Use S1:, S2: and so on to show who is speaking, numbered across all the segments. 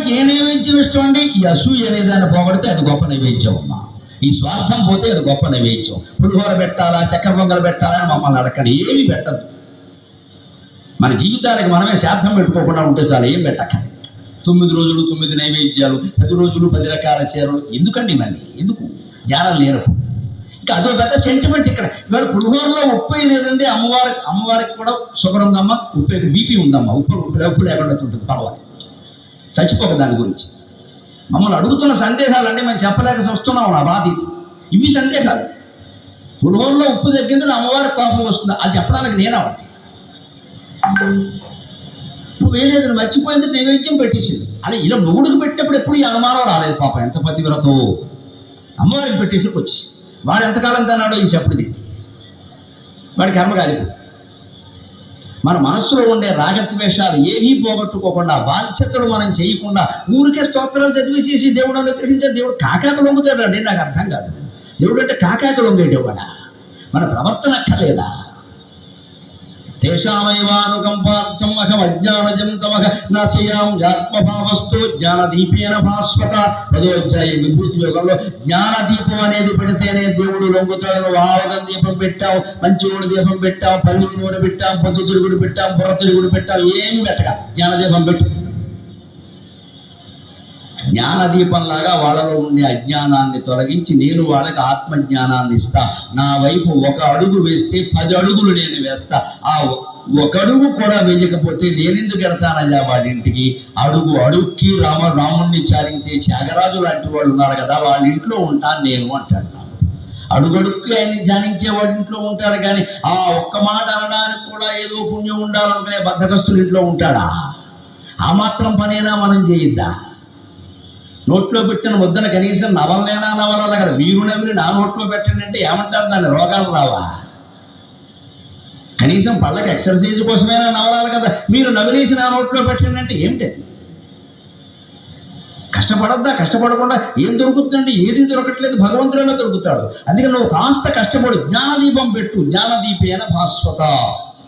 S1: అమ్మవారికి ఏ నైవేద్యం ఇష్టం అండి? ఈ అసూయ అనేదాన్ని పోగొడితే అది గొప్ప నైవేద్యం అమ్మా. ఈ స్వార్థం పోతే అది గొప్ప నైవేద్యం. పులిహోర పెట్టాలా, చక్కెర పొంగలు పెట్టాలా అని మమ్మల్ని అడగండి, ఏమీ పెట్టద్దు. మన జీవితానికి మనమే శ్రాద్ధం పెట్టుకోకుండా ఉంటే చాలు, ఏం పెట్టక్కర్లేదు. 9 రోజులు 9 నైవేద్యాలు, 10 రోజులు 10 రకాల చీరలు ఎందుకండి? ఇవన్నీ ఎందుకు? జ్ఞానం లేనప్పుడు. ఇంకా అదో పెద్ద సెంటిమెంట్ ఇక్కడ. ఇవాళ పులిహోరలో ఉప్పు లేదండి, అమ్మవారికి కూడా షుగర్ ఉందమ్మా, ఉప్పు బీపీ ఉందమ్మా, ఉప్పు లేకుండా ఉంటుంది, పర్వాలేదు, చచ్చిపోక దాని గురించి. మమ్మల్ని అడుగుతున్న సందేహాలు అంటే మేము చెప్పలేక వస్తున్నాం, నా బాధ ఇవి సందేహాలు. పులిహోరలో ఉప్పు తగ్గిందని అమ్మవారికి కోపం వస్తుంది, అది చెప్పడానికి నేనవ్వండి. నువ్వు వేయలేదు, మర్చిపోయింది, నైవేద్యం పెట్టేసింది. అలా ఇలా మొగుడికి పెట్టినప్పుడు ఎప్పుడు ఈ అనుమానం రాలేదు. పాపం ఎంత పతివ్రతో, అమ్మవారికి పెట్టేసి వచ్చేసి వాడు ఎంతకాలం తిన్నాడో ఈ చెప్పుది, వాడి కర్మ కాలిపోయి. మన మనస్సులో ఉండే రాగద్వేషాలు ఏమీ పోగొట్టుకోకుండా, బాధ్యతలు మనం చేయకుండా ఊరికే స్తోత్రాలు చదివేసేసి దేవుడు అనుగ్రహించే దేవుడు కాకాకు లొంగుతాడు అండి. నాకు అర్థం కాదు, దేవుడు అంటే కాకాకు లొంగేటవాడా? మన ప్రవర్తన అక్కర్లేదా? తేషామైవానుకంపార్థం అహం అజ్ఞానజం తమః నాశయాం ఆత్మభావస్థో జ్ఞానదీపేన భాస్వత. 10వ అధ్యాయం విభూతి యోగంలో జ్ఞానదీపం అనేది పెడితేనే దేవుడు లొంగుతాడు. ఆవదం దీపం పెట్టాం, మంచి నూనె దీపం పెట్టాం, పల్లి నూనె పెట్టాం, పొద్దు తిరుగుడు పెట్టాం, బుర్ర తిరుగుడు పెట్టాం, ఏమి పెట్టక జ్ఞానదీపం పెట్టు. జ్ఞానదీపంలాగా వాళ్ళలో ఉండే అజ్ఞానాన్ని తొలగించి నేను వాళ్ళకి ఆత్మజ్ఞానాన్ని ఇస్తా. నా వైపు 1 అడుగు వేస్తే 10 అడుగులు నేను వేస్తా. ఆ 1 అడుగు కూడా వేయకపోతే నేనెందుకు వెళ్తానయ్యా వాడింటికి? అడుగుకి రాముణ్ణి చారించే త్యాగరాజు లాంటి వాళ్ళు ఉన్నారు కదా, వాళ్ళ ఇంట్లో ఉంటాను నేను అంటాడు. అడుగడుక్కి ఆయన్ని ధ్యానించే వాడి ఇంట్లో ఉంటాడు, కానీ ఆ ఒక్క మాట అనడానికి కూడా ఏదో పుణ్యం ఉండాలనుకునే బద్ధకస్తుల ఇంట్లో ఉంటాడా? ఆ మాత్రం పనేనా మనం చేయొద్దా? నోట్లో పెట్టిన ముద్దన కనీసం నవలాల కదా, మీరు నవ్వి నా నోట్లో పెట్టండి అంటే ఏమంటారు? దాన్ని రోగాలు రావా? కనీసం పళ్ళకి ఎక్సర్సైజ్ కోసమైనా నవలాలి కదా, మీరు నవిలేసి నా నోట్లో పెట్టండి అంటే ఏమిటి? కష్టపడద్దా? కష్టపడకుండా ఏం దొరుకుతుందండి? ఏది దొరకట్లేదు, భగవంతుడైనా దొరుకుతాడు. అందుకని నువ్వు కాస్త కష్టపడు, జ్ఞానదీపం పెట్టు. జ్ఞానదీపేన భాస్వత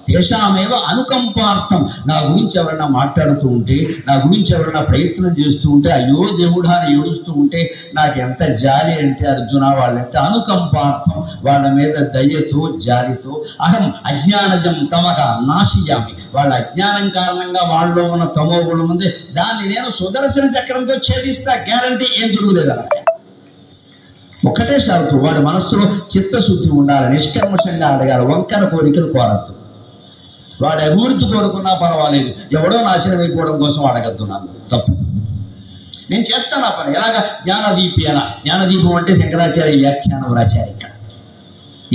S1: తేషామేవ అనుకంపార్థం. నా గురించి ఎవరైనా మాట్లాడుతూ ఉంటే, నా గురించి ఎవరైనా ప్రయత్నం చేస్తూ ఉంటే, అయ్యో దేవుడా అని ఏడుస్తూ ఉంటే నాకు ఎంత జాలి అంటే అర్జున వాళ్ళంటే అనుకంపార్థం, వాళ్ళ మీద దయతో జాలితో. అహం అజ్ఞానజం తమగా నాశయామి. వాళ్ళ అజ్ఞానం కారణంగా వాళ్ళలో ఉన్న తమో గుణం ఉంది, దాన్ని నేను సుదర్శన చక్రంతో ఛేదిస్తా, గ్యారంటీ. ఏం జరుగులేదు అలా. ఒక్కటే షరతు, వాడి మనస్సులో చిత్తశుద్ధి ఉండాలి, నిష్కర్మషంగా అడగాలి, వంకర కోరికలు కోరద్దు. వాడు అభివృద్ధి కోరుకున్నా పర్వాలేదు, ఎవడో నాశనం అయిపోవడం కోసం అడగద్దున్నాను, తప్పు. నేను చేస్తాను ఆ పని. ఎలాగా? జ్ఞానదీపేన. జ్ఞానదీపం అంటే శంకరాచార్య వ్యాఖ్యానం రాశారు ఇక్కడ.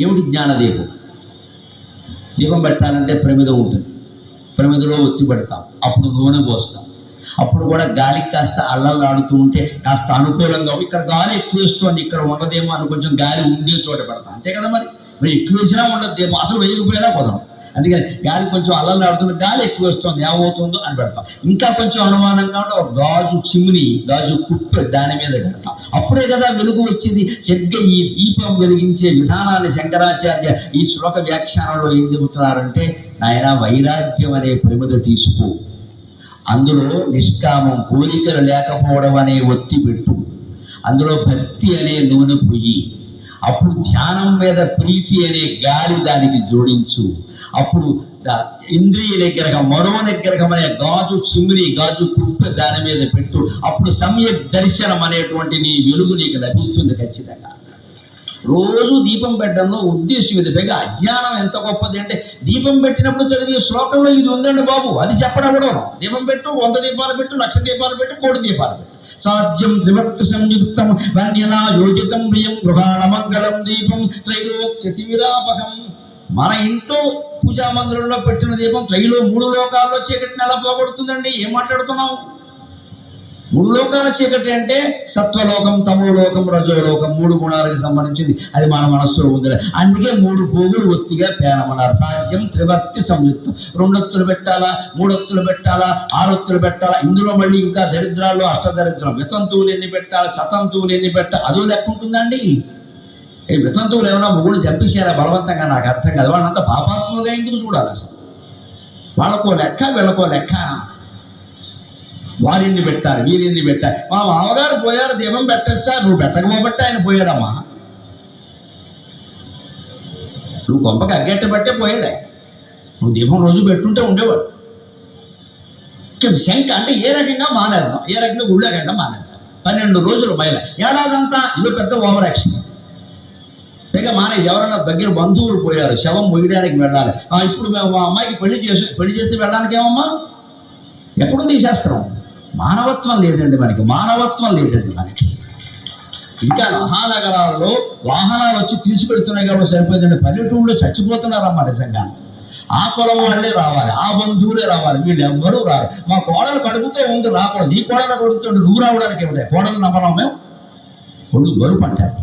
S1: ఏమిటి జ్ఞానదీపం? దీపం పెట్టాలంటే ప్రమిద ఉంటుంది, ప్రమిదలో ఒత్తి పెడతాం, అప్పుడు నూనె పోస్తాం, అప్పుడు కూడా గాలికి కాస్త అల్లల్లాడుతూ ఉంటే కాస్త అనుకూలంగా, ఇక్కడ గాలి ఎక్కువ వేస్తుంది, ఇక్కడ ఉండదేమో అని కొంచెం గాలి ఉండే చోట పెడతాం, అంతే కదా. మరి ఎక్కువ వేసినా ఉండదేమో, అసలు వేయకపోయినా పోదాం. అందుకని గాలి కొంచెం అల్లల్లాడుతుంది, గాలి ఎక్కువ వస్తుంది, ఏమవుతుందో అని పెడతాం. ఇంకా కొంచెం అనుమానంగా ఉంటే ఒక గాజు చిమ్ని, గాజు కుప్ప దాని మీద పెడతాం, అప్పుడే కదా వెలుగు వచ్చింది. సరిగ్గా ఈ దీపం వెలిగించే విధానాన్ని శంకరాచార్య ఈ శ్లోక వ్యాఖ్యానంలో ఏం చెబుతున్నారంటే, నాయన వైరాగ్యం అనే ప్రమిద తీసుకో, అందులో నిష్కామం, కోరికలు లేకపోవడం అనే ఒత్తి పెట్టు, అందులో భక్తి అనే నూనె పొయ్యి, అప్పుడు ధ్యానం మీద ప్రీతి అనే గాలి దానికి జోడించు, అప్పుడు ఇంద్రియ నిగ్రహం, మనోనిగ్రహం అనే గాజు చిమ్ని, గాజు కుప్ప దాని మీద పెట్టు, అప్పుడు సమ్యక్ దర్శనం అనేటువంటి నీ వెలుగు నీకు లభిస్తుంది ఖచ్చితంగా. రోజు దీపం పెట్టడంలో ఉద్దేశం ఇది. పైగా అజ్ఞానం ఎంత గొప్పది అంటే, దీపం పెట్టినప్పుడు చదివే శ్లోకంలో ఇది ఉందండి బాబు, అది చెప్పడం కూడా. దీపం పెట్టు, 100 దీపాలు పెట్టు, 1,00,000 దీపాలు పెట్టు, 1,00,00,000 దీపాలు పెట్టు. సాధ్యం త్రివర్త సంయుక్తం వన్యనా యోజితం ప్రియం గృహాణ మంగళం దీపం త్రైలోక్యతివిరాపకం. మన ఇంట్లో పూజా మందిరంలో పెట్టిన దీపం 3 లోకాల్లో చీకటిని ఎలా పోగొడుతుందండి? ఏం మాట్లాడుతున్నావు? 3 లోకాల చీకటి అంటే సత్వలోకం, తమోలోకం, రజోలోకం, 3 గుణాలకు సంబంధించింది. అది మన మనస్సులో ఉంది. అందుకే 3 పోగులు ఒత్తిగా పేనమన్నారు. సాధ్యం త్రివర్తి సంయుక్తం. 2 ఒత్తులు పెట్టాలా, 3 ఒత్తులు పెట్టాలా, 6 ఒత్తులు పెట్టాలా. ఇందులో మళ్ళీ ఇంకా దరిద్రాల్లో అష్టదరిద్రం, వితంతువులు ఎన్ని పెట్టాలి, సతంతువులు ఎన్ని పెట్టాలి, అదో లెక్క ఉంటుందండి. ఈ వితంతువులు ఏమైనా మొగుడు చంపేసారా బలవంతంగా? నాకు అర్థం కాదు. వాళ్ళంతా పాపాత్ములుగా ఎందుకు చూడాలి? అసలు వాళ్ళకో లెక్క, వీళ్ళకో లెక్క. వారిన్ని పెట్టారు, వీరిన్ని పెట్టారు. మా మామగారు పోయారు, దీపం పెట్టచ్చు సార్. నువ్వు పెట్టకపోబట్టి ఆయన పోయాడమ్మా. నువ్వు కొంపకి అగ్గెట్ట బట్టే పోయాడు ఆయన. నువ్వు దీపం రోజు పెట్టుంటే ఉండేవాడు. శంక అంటే ఏ రకంగా మానేద్దాం, ఏ రకంగా గుళ్ళగంట మానేద్దాం. 12 రోజులు బయట ఏడాదంతా ఇదో పెద్ద ఓవర్ యాక్షన్. పైగా మానే ఎవరైనా దగ్గర బంధువులు పోయారు, శవం మొయ్యడానికి వెళ్ళాలి. ఇప్పుడు మేము మా అమ్మాయికి పెళ్లి చేసి వెళ్ళడానికి ఏమమ్మా? ఎక్కడుంది ఈ శాస్త్రం? మానవత్వం లేదండి మనకి, మానవత్వం లేదండి మనకి. ఇంకా మహానగరాల్లో వాహనాలు వచ్చి తీసుకెడుతున్నాయి కాబట్టి సరిపోయిందండి. పల్లెటూళ్ళలో చచ్చిపోతున్నారమ్మా నిజంగా. ఆ కులం వాళ్ళే రావాలి, ఆ బంధువులే రావాలి, వీళ్ళు ఎవ్వరూ రారు. మా కోడలు కడుపుతో ఉంది రాకూడదు, నీ కోడలు కడుగుతుంటే నువ్వు రావడానికి ఏమిటే? కోడలు నమ్మరం మేము ఒళ్ళు బరుపు అంటారు.